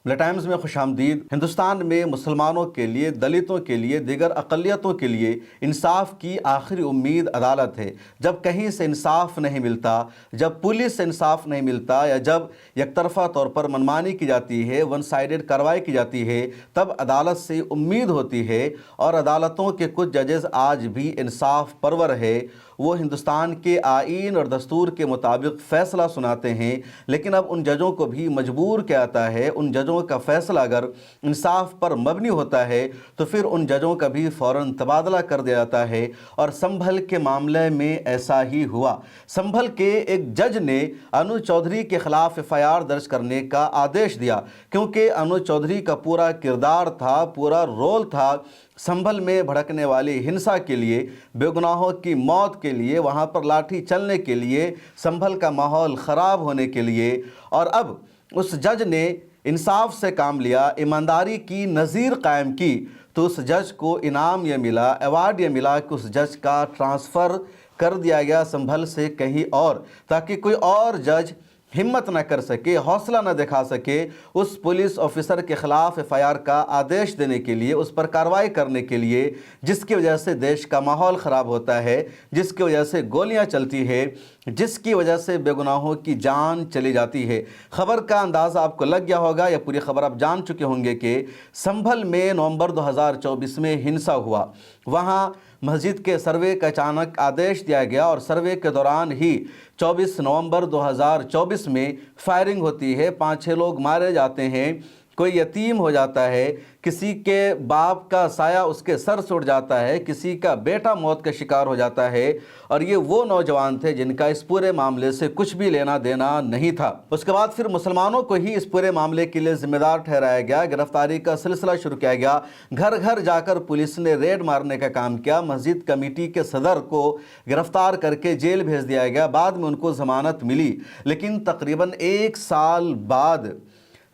Times میں خوش آمدید۔ ہندوستان میں مسلمانوں کے لیے، دلتوں کے لیے، دیگر اقلیتوں کے لیے انصاف کی آخری امید عدالت ہے۔ جب کہیں سے انصاف نہیں ملتا، جب پولیس سے انصاف نہیں ملتا، یا جب یک طرفہ طور پر منمانی کی جاتی ہے، ون سائیڈڈ کارروائی کی جاتی ہے، تب عدالت سے امید ہوتی ہے۔ اور عدالتوں کے کچھ ججز آج بھی انصاف پرور ہے، وہ ہندوستان کے آئین اور دستور کے مطابق فیصلہ سناتے ہیں، لیکن اب ان ججوں کو بھی مجبور کیا جاتا ہے۔ ان ججوں کا فیصلہ اگر انصاف پر مبنی ہوتا ہے تو پھر ان ججوں کا بھی فوراً تبادلہ کر دیا جاتا ہے، اور سنبھل کے معاملے میں ایسا ہی ہوا۔ سنبھل کے ایک جج نے انوج چودھری کے خلاف FIR درج کرنے کا آدیش دیا، کیونکہ انوج چودھری کا پورا کردار تھا، پورا رول تھا سنبھل میں بھڑکنے والی ہنسا کے لیے، بے گناہوں کی موت کے لیے، وہاں پر لاٹھی چلنے کے لیے، سنبھل کا ماحول خراب ہونے کے لیے۔ اور اب اس جج نے انصاف سے کام لیا، ایمانداری کی نظیر قائم کی، تو اس جج کو انعام یہ ملا، ایوارڈ یہ ملا کہ اس جج کا ٹرانسفر کر دیا گیا سنبھل سے کہیں اور، تاکہ کوئی اور جج ہمت نہ کر سکے، حوصلہ نہ دکھا سکے اس پولیس آفیسر کے خلاف FIR کا آدیش دینے کے لیے، اس پر کارروائی کرنے کے لیے، جس کی وجہ سے دیش کا ماحول خراب ہوتا ہے، جس کی وجہ سے گولیاں چلتی ہے، جس کی وجہ سے بے گناہوں کی جان چلی جاتی ہے۔ خبر کا اندازہ آپ کو لگ گیا ہوگا، یا پوری خبر آپ جان چکے ہوں گے کہ سنبھل میں نومبر 2024 میں ہنسا ہوا۔ وہاں مسجد کے سروے کا اچانک آدیش دیا گیا، اور سروے کے دوران ہی 24 نومبر 2024 میں فائرنگ ہوتی ہے، 5-6 لوگ مارے جاتے ہیں، کوئی یتیم ہو جاتا ہے، کسی کے باپ کا سایہ اس کے سر سے اٹھ جاتا ہے، کسی کا بیٹا موت کا شکار ہو جاتا ہے، اور یہ وہ نوجوان تھے جن کا اس پورے معاملے سے کچھ بھی لینا دینا نہیں تھا۔ اس کے بعد پھر مسلمانوں کو ہی اس پورے معاملے کے لیے ذمہ دار ٹھہرایا گیا، گرفتاری کا سلسلہ شروع کیا گیا، گھر گھر جا کر پولیس نے ریڈ مارنے کا کام کیا، مسجد کمیٹی کے صدر کو گرفتار کر کے جیل بھیج دیا گیا، بعد میں ان کو ضمانت ملی، لیکن تقریباً 1 سال بعد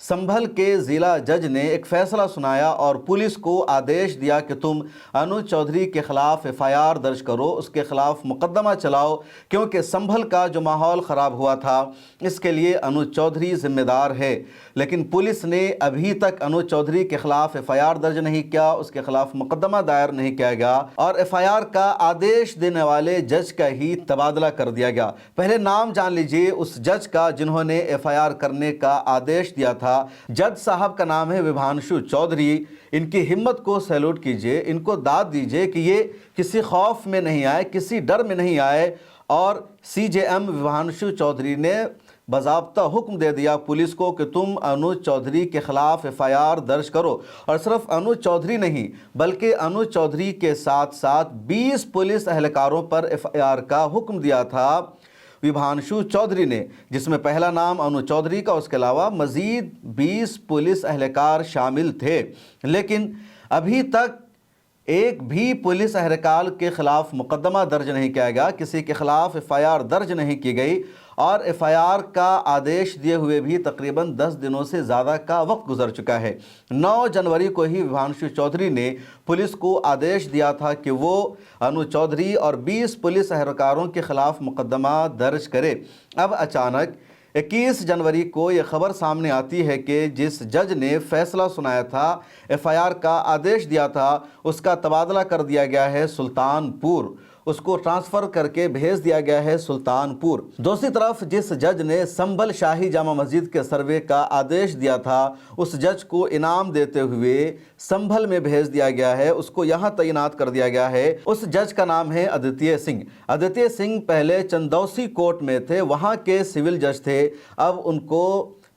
سنبھل کے ضلع جج نے ایک فیصلہ سنایا اور پولیس کو آدیش دیا کہ تم انوج چودھری کے خلاف FIR درج کرو، اس کے خلاف مقدمہ چلاؤ، کیونکہ سنبھل کا جو ماحول خراب ہوا تھا اس کے لیے انوج چودھری ذمہ دار ہے۔ لیکن پولیس نے ابھی تک انوج چودھری کے خلاف FIR درج نہیں کیا، اس کے خلاف مقدمہ دائر نہیں کیا گیا، اور FIR کا آدیش دینے والے جج کا ہی تبادلہ کر دیا گیا۔ پہلے نام جان لیجئے اس جج کا جنہوں نے FIR کرنے کا آدیش دیا تھا۔ جج صاحب کا نام ہے وبھانشو چودھری۔ ان کی ہمت کو سیلوٹ کیجئے، ان کو داد دیجئے کہ یہ کسی خوف میں نہیں آئے، کسی ڈر میں نہیں آئے، اور CJM وبھانشو چودھری نے باضابطہ حکم دے دیا پولیس کو کہ تم انوج چودھری کے خلاف FIR درج کرو، اور صرف انوج چودھری نہیں بلکہ انوج چودھری کے ساتھ ساتھ 20 پولیس اہلکاروں پر FIR کا حکم دیا تھا وبھانشو چودھری نے، جس میں پہلا نام انوج چودھری کا، اس کے علاوہ مزید 20 پولیس اہلکار شامل تھے۔ لیکن ابھی تک ایک بھی پولیس اہلکار کے خلاف مقدمہ درج نہیں کیا گیا، کسی کے خلاف FIR درج نہیں کی گئی، اور FIR کا آدیش دیے ہوئے بھی تقریباً 10 دنوں سے زیادہ کا وقت گزر چکا ہے۔ 9 جنوری کو ہی وبھانشو چودھری نے پولیس کو آدیش دیا تھا کہ وہ انوج چودھری اور 20 پولیس اہلکاروں کے خلاف مقدمہ درج کرے۔ اب اچانک 21 جنوری کو یہ خبر سامنے آتی ہے کہ جس جج نے فیصلہ سنایا تھا، FIR کا آدیش دیا تھا، اس کا تبادلہ کر دیا گیا ہے سلطان پور، اس کو ٹرانسفر کر کے بھیج دیا گیا ہے سلطان پور۔ دوسری طرف جس جج نے سنبھل شاہی جامع مسجد کے سروے کا آدیش دیا تھا، اس جج کو انعام دیتے ہوئے سنبھل میں بھیج دیا گیا ہے، اس کو یہاں تعینات کر دیا گیا ہے۔ اس جج کا نام ہے آدتیہ سنگھ۔ آدتیہ سنگھ پہلے چندوسی کورٹ میں تھے، وہاں کے سول جج تھے، اب ان کو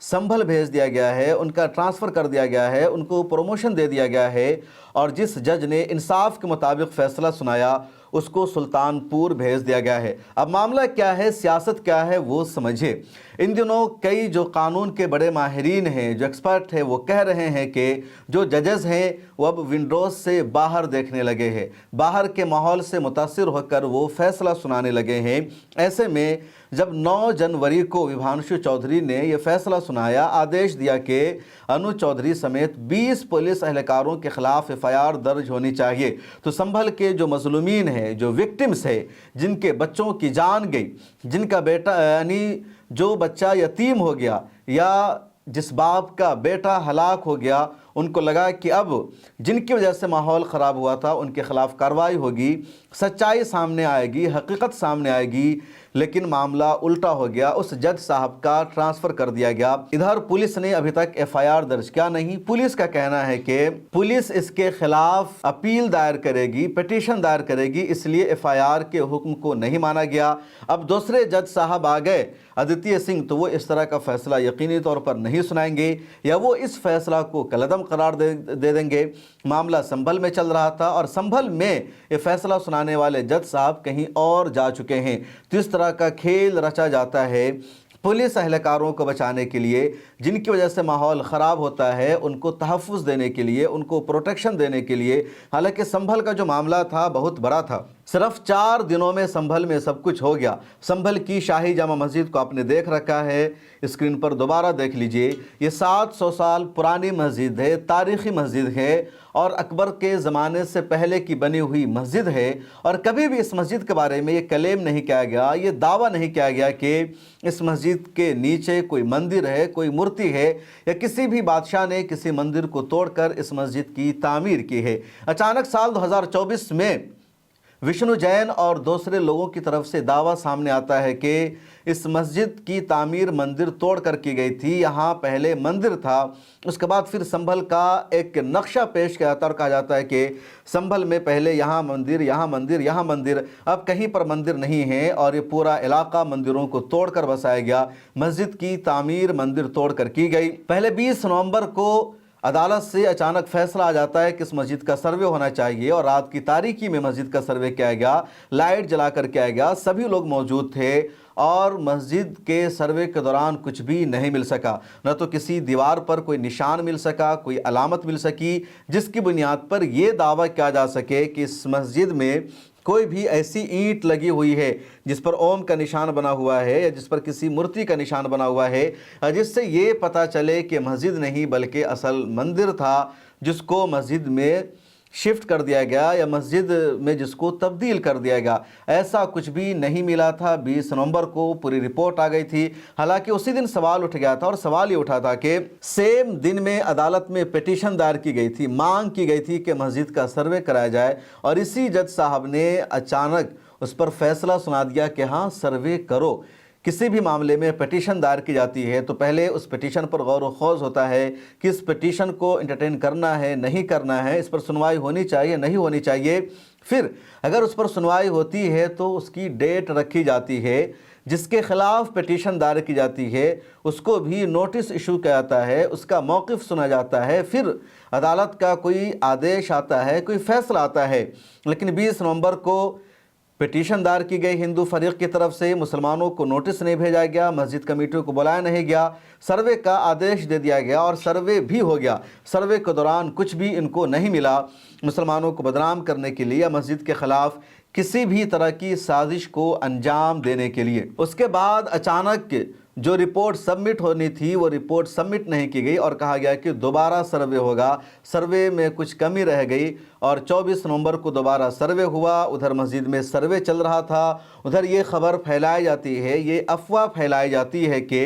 سنبھل بھیج دیا گیا ہے، ان کا ٹرانسفر کر دیا گیا ہے، ان کو پروموشن دے دیا گیا ہے، اور جس جج نے انصاف کے مطابق فیصلہ سنایا اس کو سلطان پور بھیج دیا گیا ہے۔ اب معاملہ کیا ہے، سیاست کیا ہے، وہ سمجھے۔ ان دنوں کئی جو قانون کے بڑے ماہرین ہیں، جو ایکسپرٹ ہیں، وہ کہہ رہے ہیں کہ جو ججز ہیں وہ اب ونڈوز سے باہر دیکھنے لگے ہیں، باہر کے ماحول سے متاثر ہو کر وہ فیصلہ سنانے لگے ہیں۔ ایسے میں جب 9 جنوری کو وبھانشو چودھری نے یہ فیصلہ سنایا، آدیش دیا کہ انوج چودھری سمیت 20 پولیس اہلکاروں کے خلاف FIR درج ہونی چاہیے، تو سنبھل کے جو مظلومین ہیں، جو وکٹمز ہیں، جن کے بچوں کی جان گئی، جن کا بیٹا یعنی جو بچہ یتیم ہو گیا، یا जिस बाप का बेटा हलाक हो गया, उनको लगा कि अब जिनकी वजह से माहौल ख़राब हुआ था उनके ख़िलाफ़ कार्रवाई होगी, सच्चाई सामने आएगी, हकीकत सामने आएगी, लेकिन मामला उल्टा हो गया। उस जज साहब का ट्रांसफ़र कर दिया गया। इधर पुलिस ने अभी तक एफआईआर दर्ज किया नहीं। पुलिस का कहना है कि पुलिस इसके खिलाफ अपील दायर करेगी, पिटीशन दायर करेगी, इसलिए एफआईआर के हुक्म को नहीं माना गया। अब दूसरे जज साहब आ गए, अदित्य सिंह, तो वो इस तरह का फैसला यकीनी तौर पर नहीं सुनाएंगे या वो इस फैसला को कलअदम करार दे देंगे। मामला संभल में चल रहा था और संभल में ये फैसला सुनाने वाले जज साहब कहीं और जा चुके हैं। तो इस तरह का खेल रचा जाता है पुलिस अहलकारों को बचाने के लिए, जिनकी वजह से माहौल ख़राब होता है, उनको तहफ़्फ़ुज़ देने के लिए, उनको प्रोटेक्शन देने के लिए। हालांकि संभल का जो मामला था बहुत बड़ा था। सिर्फ 4 दिनों में संभल में सब कुछ हो गया। संभल की शाही जामा मस्जिद को आपने देख रखा है, स्क्रीन पर दोबारा देख लीजिए। ये 700 साल पुरानी मस्जिद है, तारीख़ी मस्जिद है और अकबर के ज़माने से पहले की बनी हुई मस्जिद है। और कभी भी इस मस्जिद के बारे में ये क्लेम नहीं किया गया, ये दावा नहीं किया गया कि इस मस्जिद के नीचे कोई मंदिर है, कोई मूर्ति है, या किसी भी बादशाह ने किसी मंदिर को तोड़कर इस मस्जिद की तामीर की है। अचानक साल 2024 में विष्णु जैन और दूसरे लोगों की तरफ से दावा सामने आता है कि इस मस्जिद की तामीर मंदिर तोड़ कर की गई थी। यहाँ पहले मंदिर था, उसके बाद फिर संभल का एक नक्शा पेश किया जाता और कहा जाता है कि संभल में पहले यहाँ मंदिर, यहाँ मंदिर, यहाँ मंदिर, अब कहीं पर मंदिर नहीं है और ये पूरा इलाका मंदिरों को तोड़कर बसाया गया। मस्जिद की तामीर मंदिर तोड़कर की गई। पहले 20 नवंबर को अदालत से अचानक फैसला आ जाता है कि इस मस्जिद का सर्वे होना चाहिए और रात की तारीकी में मस्जिद का सर्वे किया गया, लाइट जला कर किया गया, सभी लोग मौजूद थे और मस्जिद के सर्वे के दौरान कुछ भी नहीं मिल सका। न तो किसी दीवार पर कोई निशान मिल सका, कोई अलामत मिल सकी जिसकी बुनियाद पर यह दावा किया जा सके कि इस मस्जिद में कोई भी ऐसी ईंट लगी हुई है जिस पर ओम का निशान बना हुआ है या जिस पर किसी मूर्ति का निशान बना हुआ है, जिससे ये पता चले कि मस्जिद नहीं बल्कि असल मंदिर था जिसको मस्जिद में शिफ्ट कर दिया गया या मस्जिद में जिसको तब्दील कर दिया गया। ऐसा कुछ भी नहीं मिला था। 20 नवंबर को पूरी रिपोर्ट आ गई थी। हालांकि उसी दिन सवाल उठ गया था और सवाल ये उठा था कि सेम दिन में अदालत में पिटीशन दायर की गई थी, मांग की गई थी कि मस्जिद का सर्वे कराया जाए और इसी जज साहब ने अचानक उस पर फैसला सुना दिया कि हाँ सर्वे करो। किसी भी मामले में पिटीशन दायर की जाती है तो पहले उस पिटीशन पर गौर व खौज होता है कि इस पिटीशन को एंटरटेन करना है, नहीं करना है, इस पर सुनवाई होनी चाहिए, नहीं होनी चाहिए। फिर अगर उस पर सुनवाई होती है तो उसकी डेट रखी जाती है, जिसके ख़िलाफ़ पिटीशन दायर की जाती है उसको भी नोटिस इशू किया जाता है, उसका मौक़िफ़ सुना जाता है, फिर अदालत का कोई आदेश आता है, कोई फ़ैसला आता है। लेकिन 20 नवंबर को पिटीशन दायर की गई हिंदू फरीक की तरफ से, मुसलमानों को नोटिस नहीं भेजा गया, मस्जिद कमेटियों को बुलाया नहीं गया, सर्वे का आदेश दे दिया गया और सर्वे भी हो गया। सर्वे के दौरान कुछ भी इनको नहीं मिला मुसलमानों को बदनाम करने के लिए या मस्जिद के ख़िलाफ़ किसी भी तरह की साजिश को अंजाम देने के लिए। उसके बाद अचानक जो रिपोर्ट सबमिट होनी थी वो रिपोर्ट सबमिट नहीं की गई और कहा गया कि दोबारा सर्वे होगा। सर्वे में कुछ कमी रह गई और 24 नवंबर को दोबारा सर्वे हुआ। उधर मस्जिद में सर्वे चल रहा था, उधर ये खबर फैलाई जाती है, ये अफवाह फैलाई जाती है कि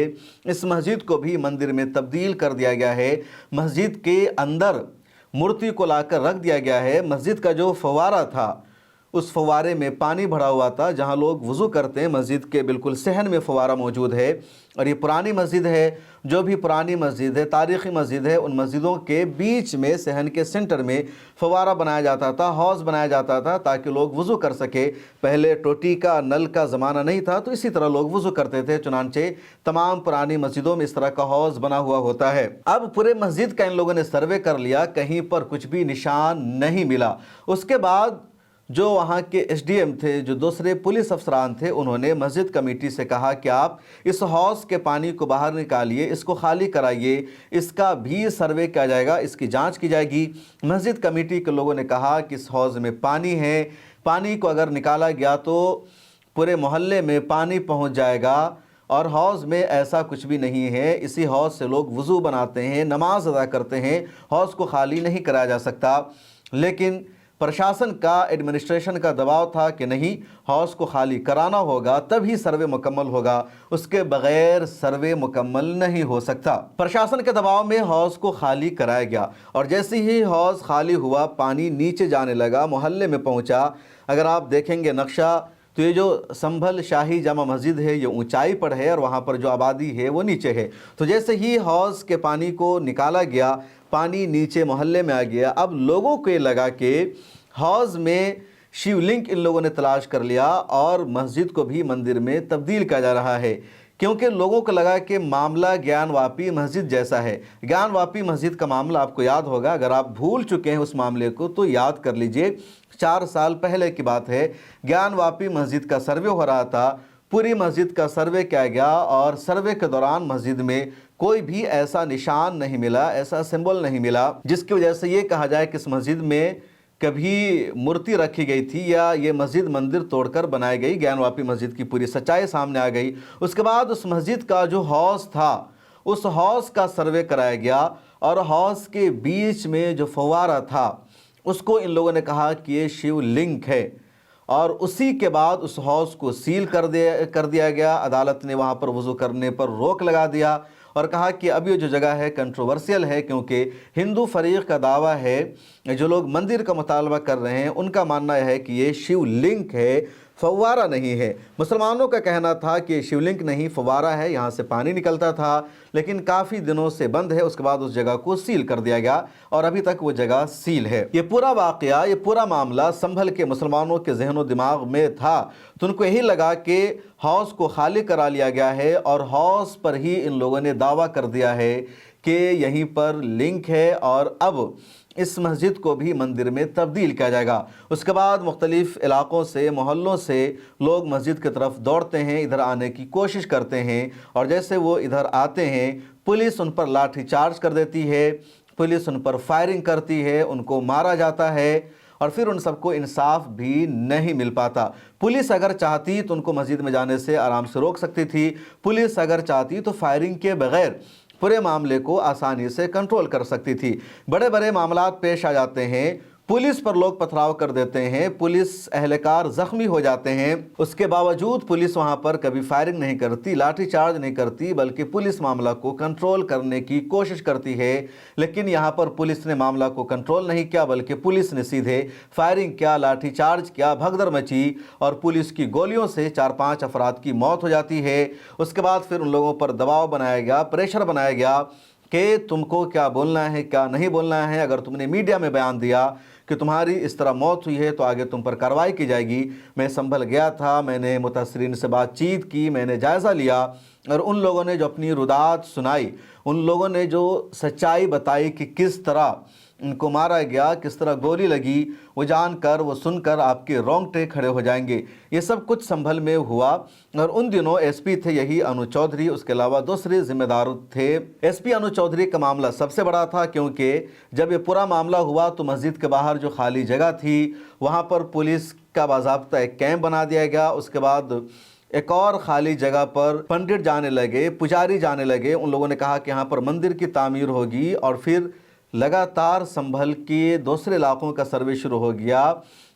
इस मस्जिद को भी मंदिर में तब्दील कर दिया गया है, मस्जिद के अंदर मूर्ति को लाकर रख दिया गया है। मस्जिद का जो फव्वारा था उस फव्वारे में पानी भरा हुआ था, जहां लोग वज़ू करते हैं। मस्जिद के बिल्कुल सहन में फव्वारा मौजूद है और ये पुरानी मस्जिद है। जो भी पुरानी मस्जिद है, तारीख़ी मस्जिद है, उन मस्जिदों के बीच में सहन के सेंटर में फव्वारा बनाया जाता था, हौज़ बनाया जाता था ताकि लोग वज़ू कर सके। पहले टोटी का नल का ज़माना नहीं था तो इसी तरह लोग वज़ू करते थे। चुनांचे तमाम पुरानी मस्जिदों में इस तरह का हौज़ बना हुआ होता है। अब पूरे मस्जिद का इन लोगों ने सर्वे कर लिया, कहीं पर कुछ भी निशान नहीं मिला। उसके बाद जो वहाँ के एसडीएम थे, जो दूसरे पुलिस अफसरान थे, उन्होंने मस्जिद कमेटी से कहा कि आप इस हौज़ के पानी को बाहर निकालिए, इसको खाली कराइए, इसका भी सर्वे किया जाएगा, इसकी जांच की जाएगी। मस्जिद कमेटी के लोगों ने कहा कि इस हौज़ में पानी है, पानी को अगर निकाला गया तो पूरे मोहल्ले में पानी पहुँच जाएगा और हौज़ में ऐसा कुछ भी नहीं है। इसी हौज़ से लोग वज़ू बनाते हैं, नमाज अदा करते हैं, हौज़ को खाली नहीं कराया जा सकता। लेकिन प्रशासन का, एडमिनिस्ट्रेशन का दबाव था कि नहीं, हौज़ को खाली कराना होगा तभी सर्वे मुकम्मल होगा, उसके बगैर सर्वे मुकम्मल नहीं हो सकता। प्रशासन के दबाव में हौज़ को खाली कराया गया और जैसे ही हौज़ खाली हुआ पानी नीचे जाने लगा, मोहल्ले में पहुंचा। अगर आप देखेंगे नक्शा तो ये जो संभल शाही जामा मस्जिद है ये ऊंचाई पर है और वहाँ पर जो आबादी है वो नीचे है। तो जैसे ही हौज़ के पानी को निकाला गया, पानी नीचे मोहल्ले में आ गया। अब लोगों को ये लगा कि हौज़ में शिवलिंग इन लोगों ने तलाश कर लिया और मस्जिद को भी मंदिर में तब्दील किया जा रहा है, क्योंकि लोगों को लगा कि मामला ज्ञानवापी मस्जिद जैसा है। ज्ञानवापी मस्जिद का मामला आपको याद होगा, अगर आप भूल चुके हैं उस मामले को तो याद कर लीजिए। 4 साल पहले की बात है, ज्ञानवापी मस्जिद का सर्वे हो रहा था। पूरी मस्जिद का सर्वे किया गया और सर्वे के दौरान मस्जिद में कोई भी ऐसा निशान नहीं मिला, ऐसा सिंबल नहीं मिला जिसकी वजह से ये कहा जाए कि इस मस्जिद में कभी मूर्ति रखी गई थी या ये मस्जिद मंदिर तोड़कर बनाई गई। ज्ञानवापी मस्जिद की पूरी सच्चाई सामने आ गई। उसके बाद उस मस्जिद का जो हौज़ था, उस हौज़ का सर्वे कराया गया और हौज़ के बीच में जो फव्वारा था उसको इन लोगों ने कहा कि ये शिवलिंग है और उसी के बाद उस हौज़ को सील कर दिया गया। अदालत ने वहाँ पर वज़ू करने पर रोक लगा दिया और कहा कि अब ये जो जगह है कंट्रोवर्शियल है, क्योंकि हिंदू फरीक का दावा है, जो लोग मंदिर का मुतालबा कर रहे हैं उनका मानना है कि ये शिवलिंग है, फव्वारा नहीं है। मुसलमानों का कहना था कि शिवलिंग नहीं फव्वारा है, यहाँ से पानी निकलता था, लेकिन काफ़ी दिनों से बंद है। उसके बाद उस जगह को सील कर दिया गया और अभी तक वो जगह सील है। ये पूरा वाक़या, ये पूरा मामला संभल के मुसलमानों के जहन दिमाग में था, तो उनको यही लगा कि हौज़ को खाली करा लिया गया है और हौज़ पर ही इन लोगों ने दावा कर दिया है कि यहीं पर लिंक है और अब इस मस्जिद को भी मंदिर में तब्दील किया जाएगा। उसके बाद मुख्तलिफ़ इलाक़ों से, मोहल्लों से लोग मस्जिद की तरफ दौड़ते हैं, इधर आने की कोशिश करते हैं और जैसे वो इधर आते हैं पुलिस उन पर लाठी चार्ज कर देती है, पुलिस उन पर फायरिंग करती है, उनको मारा जाता है और फिर उन सबको इंसाफ भी नहीं मिल पाता। पुलिस अगर चाहती तो उनको मस्जिद में जाने से आराम से रोक सकती थी। पुलिस अगर चाहती तो फायरिंग के बगैर पूरे मामले को आसानी से कंट्रोल कर सकती थी। बड़े बड़े मामलात पेश आ जाते हैं, पुलिस पर लोग पथराव कर देते हैं, पुलिस एहलकार ज़ख्मी हो जाते हैं, उसके बावजूद पुलिस वहां पर कभी फायरिंग नहीं करती, लाठी चार्ज नहीं करती, बल्कि पुलिस मामला को कंट्रोल करने की कोशिश करती है। लेकिन यहां पर पुलिस ने मामला को कंट्रोल नहीं किया, बल्कि पुलिस ने सीधे फायरिंग किया, लाठी चार्ज किया, भगदड़ मची और पुलिस की गोलियों से 4-5 अफराद की मौत हो जाती है। उसके बाद फिर उन लोगों पर दबाव बनाया गया, प्रेशर बनाया गया कि तुमको क्या बोलना है, क्या नहीं बोलना है। अगर तुमने मीडिया में बयान दिया कि तुम्हारी इस तरह मौत हुई है तो आगे तुम पर कार्रवाई की जाएगी। मैं संभल गया था, मैंने मुतासरीन से बातचीत की, मैंने जायज़ा लिया और उन लोगों ने जो अपनी रुदात सुनाई, उन लोगों ने जो सच्चाई बताई कि किस तरह इनको मारा गया, किस तरह गोली लगी, वो जानकर, वो सुनकर आपके रोंगटे खड़े हो जाएंगे। ये सब कुछ संभल में हुआ और उन दिनों एसपी थे यही अनु चौधरी, उसके अलावा दूसरे जिम्मेदार थे। एसपी अनु चौधरी का मामला सबसे बड़ा था, क्योंकि जब ये पूरा मामला हुआ तो मस्जिद के बाहर जो खाली जगह थी वहाँ पर पुलिस का बाज़ाब्ता एक कैंप बना दिया गया। उसके बाद एक और खाली जगह पर पंडित जाने लगे, पुजारी जाने लगे। उन लोगों ने कहा कि यहाँ पर मंदिर की तामीर होगी और फिर लगातार संभल के दूसरे इलाकों का सर्वे शुरू हो गया।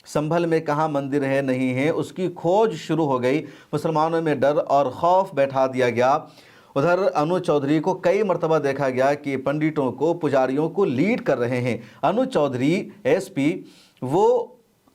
संभल में कहाँ मंदिर है नहीं है उसकी खोज शुरू हो गई। मुसलमानों में डर और खौफ बैठा दिया गया। उधर अनु चौधरी को कई मरतबा देखा गया कि पंडितों को, पुजारियों को लीड कर रहे हैं। अनु चौधरी एसपी वो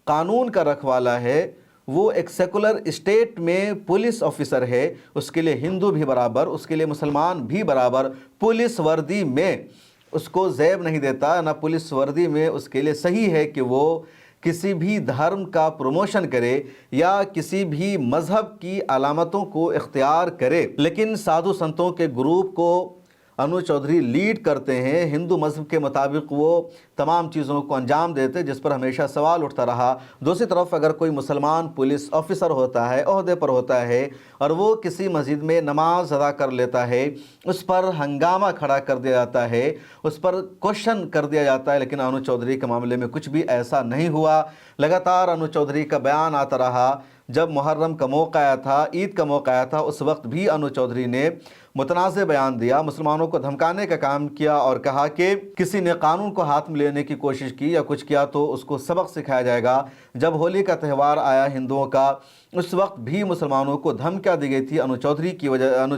कानून का रखवाला है, वो एक सेकुलर स्टेट में पुलिस ऑफिसर है, उसके लिए हिंदू भी बराबर, उसके लिए मुसलमान भी बराबर। पुलिस वर्दी में उसको ज़ैब नहीं देता, ना पुलिस वर्दी में उसके लिए सही है कि वो किसी भी धर्म का प्रमोशन करे या किसी भी मज़हब की अलामतों को इख्तियार करे। लेकिन साधु संतों के ग्रुप को अनु चौधरी लीड करते हैं, हिंदू मज़हब के मुताबिक वो तमाम चीज़ों को अंजाम देते, जिस पर हमेशा सवाल उठता रहा। दूसरी तरफ अगर कोई मुसलमान पुलिस ऑफिसर होता है, ओहदे पर होता है और वो किसी मस्जिद में नमाज अदा कर लेता है, उस पर हंगामा खड़ा कर दिया जाता है, उस पर क्वेश्चन कर दिया जाता है। लेकिन अनु चौधरी के मामले में कुछ भी ऐसा नहीं हुआ। लगातार अनु चौधरी का बयान आता रहा। जब मुहर्रम का मौका आया था, ईद का मौका आया था, उस वक्त भी अनु चौधरी ने متنازع بیان دیا، مسلمانوں کو دھمکانے کا کام کیا اور کہا کہ کسی نے قانون کو ہاتھ میں لینے کی کوشش کی یا کچھ کیا تو اس کو سبق سکھایا جائے گا۔ جب ہولی کا تہوار آیا ہندوؤں کا، اس وقت بھی مسلمانوں کو دھمکیاں دی گئی تھی انوج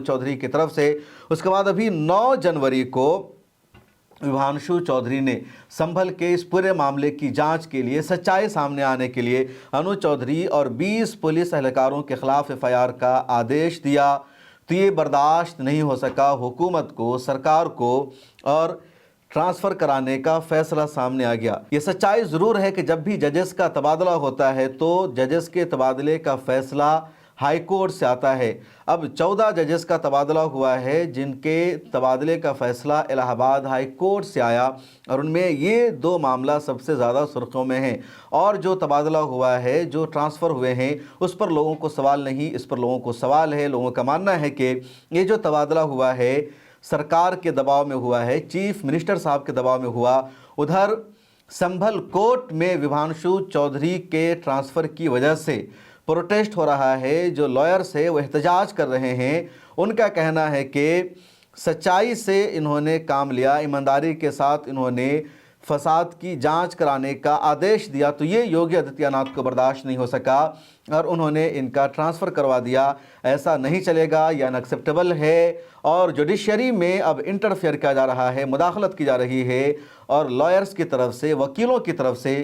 چودھری کی طرف سے۔ اس کے بعد ابھی 9 جنوری کو وبھانشو چودھری نے سنبھل کے اس پورے معاملے کی جانچ کے لیے، سچائی سامنے آنے کے لیے انوج چودھری اور 20 پولیس اہلکاروں کے خلاف FIR کا آدیش دیا۔ تو یہ برداشت نہیں ہو سکا، حکومت کو، سرکار کو، اور ٹرانسفر کرانے کا فیصلہ سامنے آ گیا۔ یہ سچائی ضرور ہے کہ جب بھی ججز کا تبادلہ ہوتا ہے تو ججز کے تبادلے کا فیصلہ ہائی کورٹ سے آتا ہے۔ اب 14 ججز کا تبادلہ ہوا ہے جن کے تبادلے کا فیصلہ الہ آباد ہائی کورٹ سے آیا، اور ان میں یہ 2 معاملہ سب سے زیادہ سرخیوں میں ہیں۔ اور جو تبادلہ ہوا ہے، جو ٹرانسفر ہوئے ہیں، اس پر لوگوں کو سوال نہیں، اس پر لوگوں کو سوال ہے۔ لوگوں کا ماننا ہے کہ یہ جو تبادلہ ہوا ہے سرکار کے دباؤ میں ہوا ہے، چیف منسٹر صاحب کے دباؤ میں ہوا۔ ادھر سنبھل کورٹ میں وبھانشو چودھری کے ٹرانسفر کی وجہ سے پروٹیسٹ ہو رہا ہے۔ جو لائرز ہیں وہ احتجاج کر رہے ہیں۔ ان کا کہنا ہے کہ سچائی سے انہوں نے کام لیا، ایمانداری کے ساتھ انہوں نے فساد کی جانچ کرانے کا آدیش دیا، تو یہ یوگی آدتیہ ناتھ کو برداشت نہیں ہو سکا اور انہوں نے ان کا ٹرانسفر کروا دیا۔ ایسا نہیں چلے گا، یہ ان ایکسیپٹیبل ہے، اور جوڈیشری میں اب انٹرفیئر کیا جا رہا ہے، مداخلت کی جا رہی ہے، اور لائرز کی طرف سے، وکیلوں کی طرف سے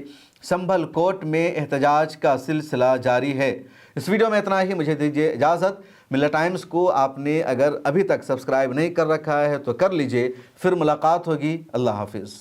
سنبھل کورٹ میں احتجاج کا سلسلہ جاری ہے۔ اس ویڈیو میں اتنا ہی، مجھے دیجیے اجازت۔ ملت ٹائمز کو آپ نے اگر ابھی تک سبسکرائب نہیں کر رکھا ہے تو کر لیجئے، پھر ملاقات ہوگی۔ اللہ حافظ۔